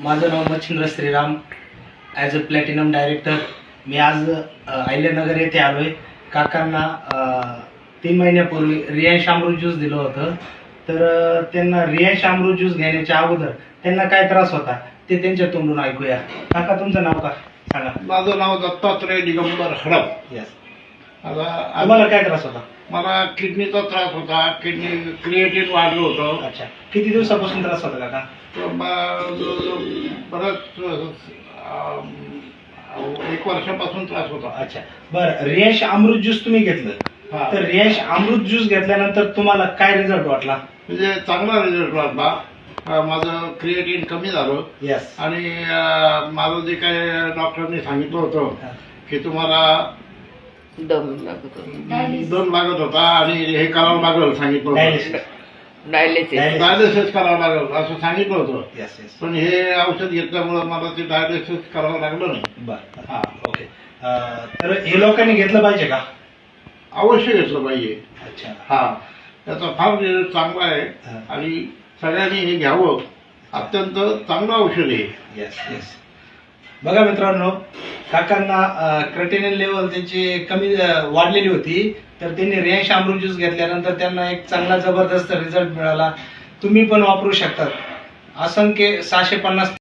माझं नाव Machhindra Shriram. As a platinum director मी आज अहिल्यानगर येथे आलो आहे. काकांना 3 महिन्यापूर्वी रियांश अमृत ज्यूस दिलं होतं. तर त्यांना रियांश अमृत ज्यूस घेण्याच्या अगोदर त्यांना काय त्रास होता ते त्यांच्या तोंडून ऐकूया. काका, तुमचं नाव का सांगा. माझं नाव दत्तात्रय दिगंबर हडप. यस. आता तुम्हाला काय त्रास होता? मला किडनीचा त्रास होता. किडनी क्रिएटिन वाढलं होतं. अच्छा, किती दिवसापासून त्रास होता काका? बरंच 1 वर्षापासून त्रास होता. अच्छा, बरं. रियांश अमृत ज्यूस तुम्ही घेतलं, हा. तर रियांश अमृत ज्यूस घेतल्यानंतर तुम्हाला काय रिझल्ट वाटला? म्हणजे चांगला रिझल्ट वाटला. माझं क्रिएटिन कमी झालं. यस. आणि माझं जे काय डॉक्टरनी सांगितलं होतं की तुम्हाला दम लागत दम लागत होता आणि हे करावं लागलं सांगितलं होतं. डायलिसिस डायलिसिस करावं लागलं असं सांगितलं होतं. Yes yes. पण हे औषध घेतल्यामुळं मला ते डायलिसिस करावं लागलं नाही. बरं. हा. ओके. तर हे लोकांनी घेतलं पाहिजे का? अवश्य घेतलं पाहिजे. अच्छा. हा, त्याचा फार रिझल्ट चांगला आहे हा. आणि सगळ्यांनी हे घ्यावं. अत्यंत चांगलं औषध आहे. Yes yes. बघा मित्रांनो, काकांना क्रिएटिनिन लेवल त्यांची कमी वाढलेली होती, तर त्यांनी रियांश अमृत ज्यूस घेतल्यानंतर त्यांना एक चांगला जबरदस्त रिझल्ट मिळाला. तुम्ही पण वापरू शकता. असंख्य 650